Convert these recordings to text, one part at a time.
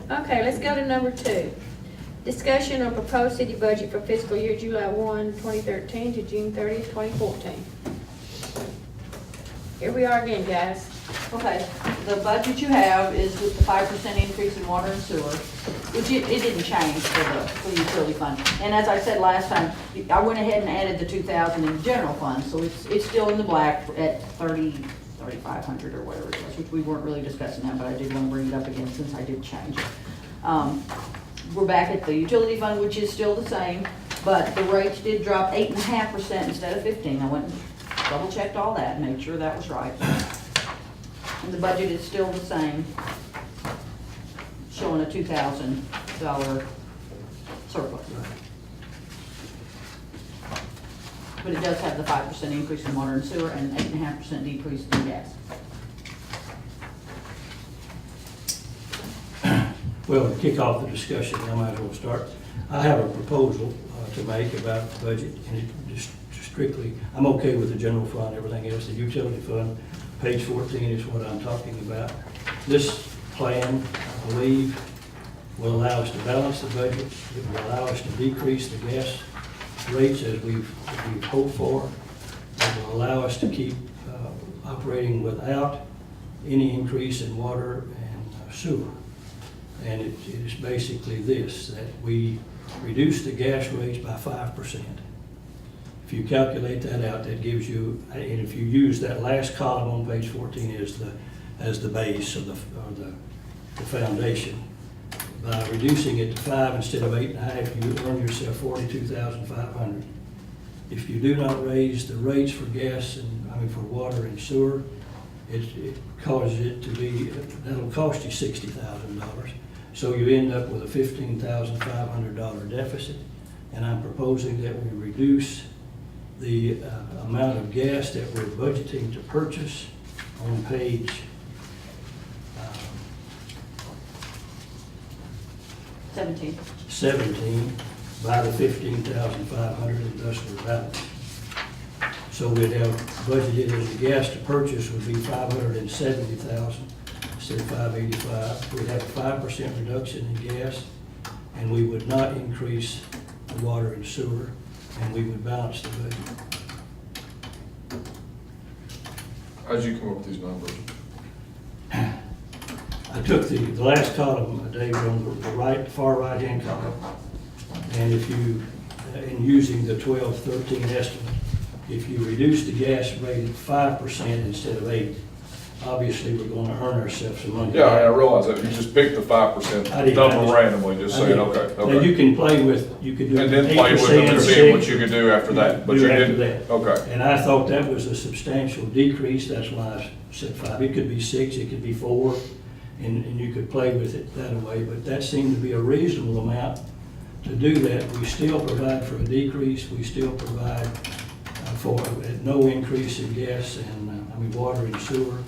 Okay, let's go to number 2. Discussion on proposed city budget for fiscal year July 1, 2013 to June 30th, 2014. Here we are again, guys. Okay, the budget you have is with the 5% increase in water and sewer, which it didn't change for the utility fund. And as I said last time, I went ahead and added the 2,000 in the general fund, so it's still in the black at 3,500 or whatever it was, which we weren't really discussing that, but I did want to bring it up again since I did change it. We're back at the utility fund, which is still the same, but the rates did drop 8.5% instead of 15. I went and double checked all that and made sure that was right. And the budget is still the same, showing a $2,000 surplus. But it does have the 5% increase in water and sewer and 8.5% decrease in gas. Well, to kick off the discussion, I might as well start. I have a proposal to make about the budget, and it just strictly, I'm okay with the general fund, everything else. The utility fund, page 14 is what I'm talking about. This plan, I believe, will allow us to balance the budget. It will allow us to decrease the gas rates as we've hoped for. It will allow us to keep operating without any increase in water and sewer. And it is basically this, that we reduce the gas rates by 5%. If you calculate that out, that gives you, and if you use that last column on page 14 as the base or the foundation, by reducing it to 5 instead of 8.5, you earn yourself $42,500. If you do not raise the rates for gas and for water and sewer, it causes it to be, that'll cost you $60,000. So you end up with a $15,500 deficit, and I'm proposing that we reduce the amount of gas that we're budgeting to purchase on page 17 by the $15,500, and thus we're balanced. So we'd have budgeted as the gas to purchase would be $570,000 instead of $585,000. We'd have a 5% reduction in gas, and we would not increase the water and sewer, and we would balance the budget. How'd you come up with these numbers? I took the last column, David, on the far right-hand column, and if you, in using the 12-13 estimate, if you reduce the gas rate at 5% instead of 8%, obviously we're going to earn ourselves some money. Yeah, I realize that. You just picked the 5% number randomly, just saying, okay. Now, you can play with, you could do 8% and then play with it and or see what 6%. you could do after that, but you didn't. Okay. And I thought that was a substantial decrease, that's why I said 5. It could be 6, it could be 4, and you could play with it that way, but that seemed to be a reasonable amount to do that. We still provide for a decrease, we still provide for no increase in gas and water and sewer,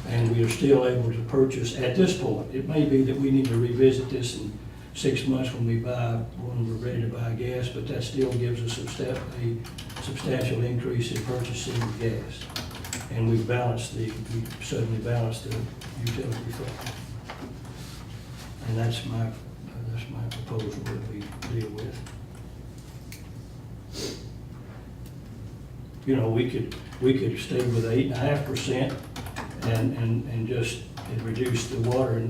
and we are still able to purchase at this point. It may be that we need to revisit this in 6 months when we're ready to buy gas, but that still gives us a substantial increase in purchasing gas. And we suddenly balanced the utility fund. And that's my proposal that we deal with. You know, we could stay with 8.5% and just reduce the water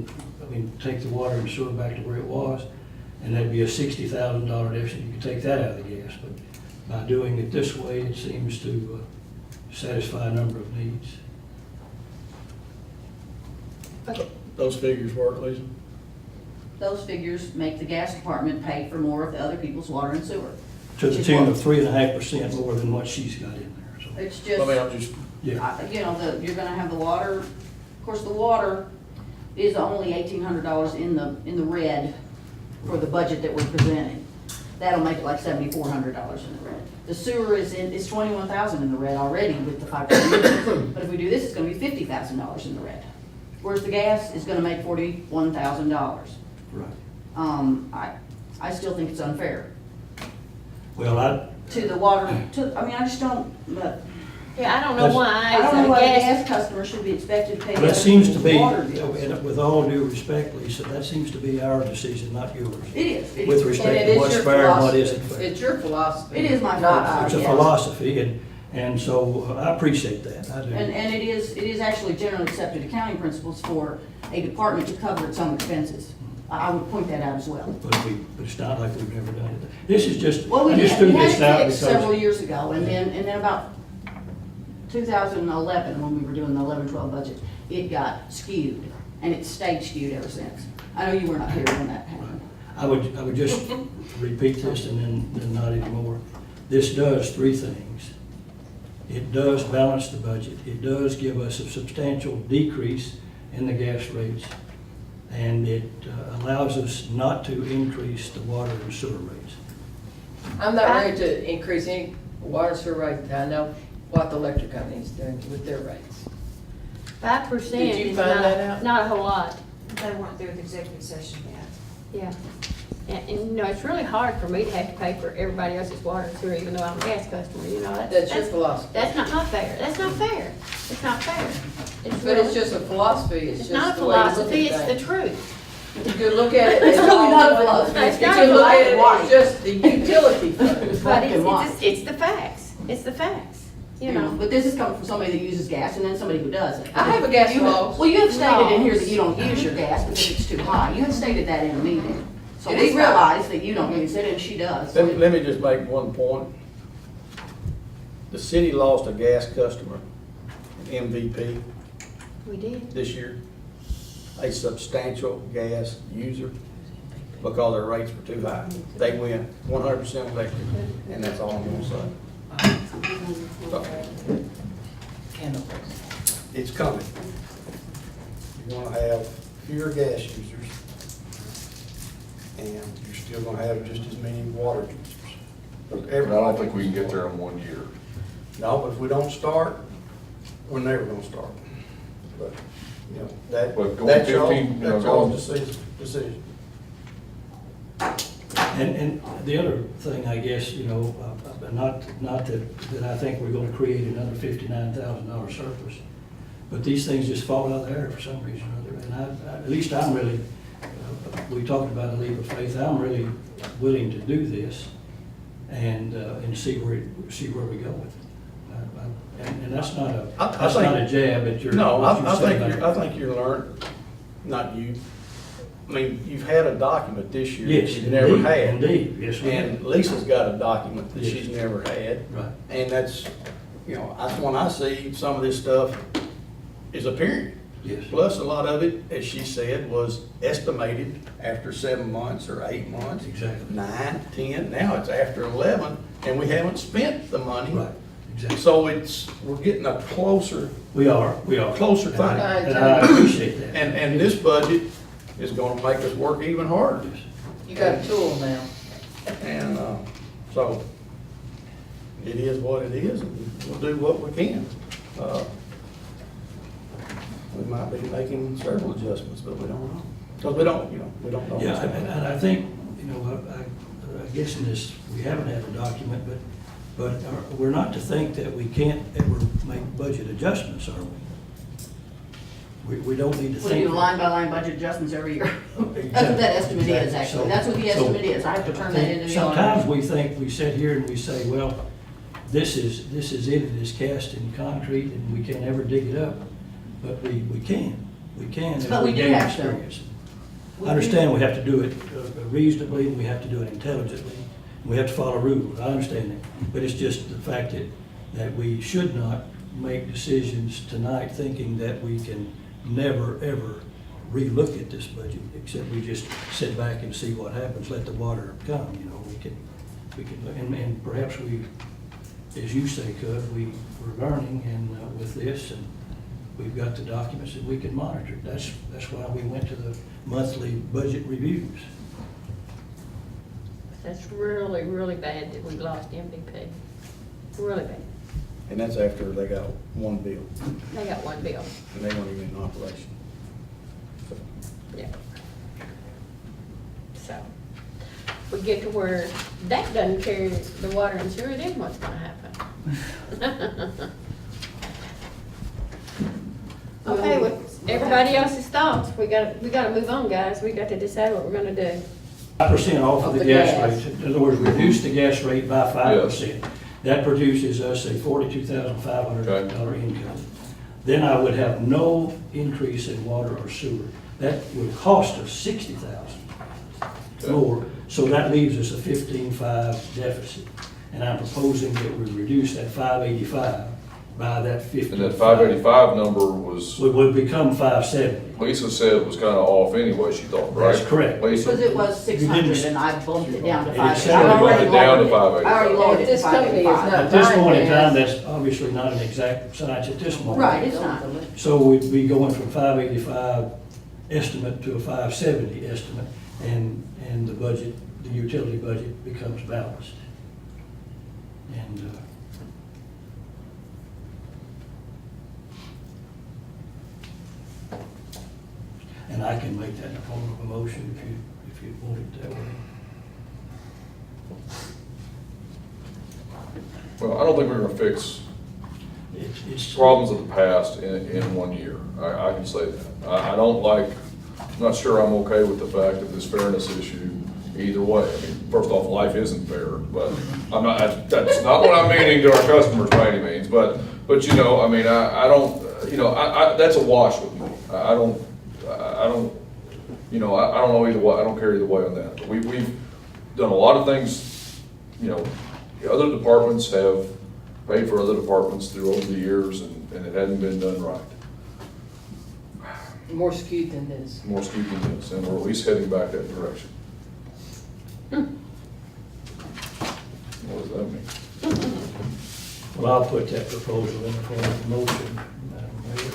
take the water and sewer back to where it was, and that'd be a $60,000 deficit. You could take that out of the gas, but by doing it this way, it seems to satisfy a number of needs. Okay. Those figures work, Lisa? Those figures make the gas department pay for more of the other people's water and sewer. To the tune of 3.5% more than what she's got in there. So. It's just, I mean, I'm just, Yeah. you're gonna have the water, of course, the water is only $1,800 in the red for the budget that we're presenting. That'll make it like $7,400 in the red. The sewer is $21,000 in the red already with the 5%. But if we do this, it's gonna be $50,000 in the red. Whereas the gas is gonna make $41,000. Right. I still think it's unfair Well, to the water, I just don't, but Yeah, I don't know why. I don't know why a gas customer should be expected to pay. Well, that seems to be, water bills. and with all due respect, Lisa, that seems to be our decision, not yours. It is. It With is. And respect it to is what's your fair and what philosophy. isn't fair. It's your philosophy. It is my not philosophy. ours. It's a yes. philosophy, and so I appreciate that, I do. And it is actually generally accepted accounting principles for a department to cover its own expenses. I would point that out as well. But it's not like we've never done it. This is just, Well, we I did, just threw we had this out it fixed several because, years ago, and then about 2011, when we were doing the 11-12 budget, it got skewed, and it's stayed skewed ever since. I know you were not here when that happened. I would just repeat this and then not anymore. This does three things. It does balance the budget. It does give us a substantial decrease in the gas rates. And it allows us not to increase the water and sewer rates. I'm not ready to increase any water sewer rate. I know what the electric company is doing with their rates. 5% Did you is find that out? not a whole lot. They weren't through the executive session yet. Yeah. And, you know, it's really hard for me to have to pay for everybody else's water and sewer, even though I'm a gas customer, you know, That's your philosophy. That's not fair. That's not fair. It's not fair. It's But it's really- just a philosophy. It's It's not just a the way you look philosophy, at it's the things. truth. You could look at it It's as really all not a one- philosophy. It's You not could a look at it philosophy. as just the utility fund. But Black and white. it's the facts. It's the facts, you know. But this is coming from somebody that uses gas and then somebody who doesn't. I have a gas You- log. Well, you have stated in here that you don't use your gas because it's too high. You have stated that in a meeting. So It we is high. realize that you don't use it and she does. Let me just make one point. The city lost a gas customer, an MVP, We did. this year, a substantial gas user, because their rates were too high. They went 100% electric, and that's all I'm gonna say. So, it's coming. You're gonna have fewer gas users, and you're still gonna have just as many water users. But I don't think we can get there in 1 year. No, but if we don't start, we're never gonna start. But, you know, But going that's y'all, 15, you know, that's y'all's going- decision. And the other thing, I guess, you know, not that I think we're gonna create another $59,000 surplus, but these things just fall out of the air for some reason or other. And at least I'm really, we talked about a leap of faith, I'm really willing to do this and see where we go with it. And that's not a jab at your. No, what you I said think about- I think you're learning, not you. I mean, you've had a document this year that Yes, you've never indeed, had. indeed, yes, we And have. Lisa's got a document that Yes. she's never had. Right. And that's, you know, that's when I see some of this stuff is appearing. Yes. Plus, a lot of it, as she said, was estimated after 7 months or 8 months. Exactly. 9, 10, now it's after 11, and we haven't spent the money. Right, exactly. So we're getting a closer, We are. Closer And thing. and I appreciate that. and this budget is gonna make us work even harder. Yes. You got a tool now. And, so, it is what it is, and we'll do what we can. We might be making several adjustments, but we don't know. Because we don't know. Yeah, what's happening. and I think, you know, I guess in this, we haven't had a document, but we're not to think that we can't ever make budget adjustments, are we? We don't need to We think. do line-by-line budget adjustments every year. That's what Exactly, that estimate is, exactly. actually. So- That's what the so estimate is. I have to turn that into the Sometimes audit. we think, we sit here and we say, well, this is it is cast in concrete and we can never dig it up. But we can as But we we do gain have to. experience. I understand we have to do it reasonably, we have to do it intelligently, we have to follow rules, I understand that. But it's just the fact that we should not make decisions tonight thinking that we can never, ever relook at this budget, except we just sit back and see what happens, let the water come, you know, we can, and perhaps we, as you say, we're learning and with this, and we've got the documents that we can monitor. That's why we went to the monthly budget reviews. That's really, really bad that we lost MVP. Really bad. And that's after they got one bill, They got one bill. and they weren't even in operation. So, Yeah. So, we get to where that doesn't carry the water and sewer, then what's gonna happen? Okay, with everybody else's thoughts, we gotta move on, guys. We got to decide what we're gonna do. 5% off of the gas gas. rate. In other words, reduce the gas rate by 5%. That produces us a $42,500 income. Then I would have no increase in water or sewer. That would cost us $60,000 more, so that leaves us a 15.5 deficit. And I'm proposing that we reduce that 585 by that 15.5. And that 585 number was, We would become 570. Lisa said it was kind of off anyway, she thought, right? That's correct. Because Lisa? it was 600 and I bumped it down to It 585. sounded I already like- Down to lowered it. 585. I already lowered it to This company is 585. not- At this point in Mine time, is- that's obviously not an exact science at this moment. Right, it's not. So we'd be going from 585 estimate to a 570 estimate, and the budget, the utility budget becomes balanced. And I can make that in the form of a motion if you want it that way. Well, I don't think we're gonna fix It's problems of the past in 1 year. I can say that. I don't like, I'm not sure I'm okay with the fact of this fairness issue either way. I mean, first off, life isn't fair, but I'm not, that's not what I'm meaning to our customers by any means, but you know, I mean, I don't, you know, that's a wash with me. I don't, you know, I don't know either way, I don't care either way on that. But we've done a lot of things, you know, the other departments have paid for other departments through over the years, and it hadn't been done right. More skewed than this. More skewed than this, and we're at least heading back that direction. What does that mean? Well, I'll put that proposal in the form of a motion, Madam Mayor.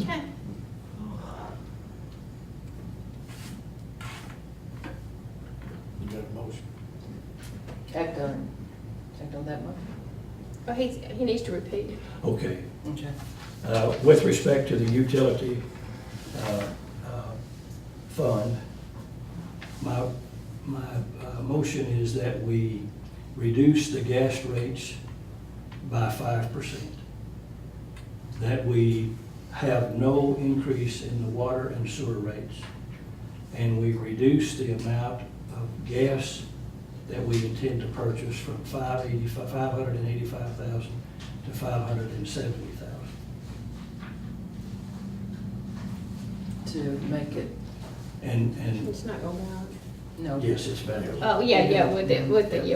Okay. You got a motion? Act on that one. Well, he needs to repeat it. Okay. Okay. With respect to the utility fund, my motion is that we reduce the gas rates by 5%. That we have no increase in the water and sewer rates. And we reduce the amount of gas that we intend to purchase from 585,000 to 570,000. To make it, And, It's not going down. no. yes, it's better. Oh, yeah, with the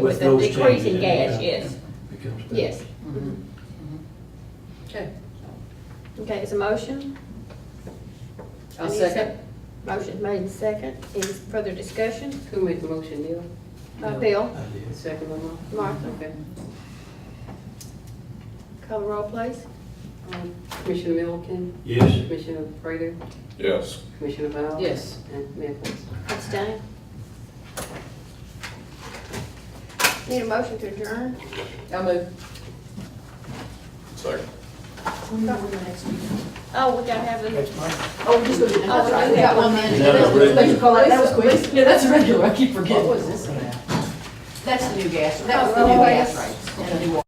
With those decrease in changes, gas, yeah. yes, Becomes better. yes. Mhm. Okay, Okay, it's a motion. I'll I need a second. Motion made and second. Any further discussion? Who made the motion, Neil? No. Bill, I did. Second one, Martha, okay. call the roll, please. Commissioner Milliken, Yes. Commissioner Prater, Yes. Commissioner Vowell. Yes. And Mayor Forrester. Abstain. Need a motion to adjourn? I'll move. Second. Oh, we gotta have the, Oh, just go, that's right, we got 1 minute. Is that a regular? Let's call that was quick. Yeah, that's a regular, I keep forgetting. What was this about? That's the new gas, that was the new gas rates and the new water.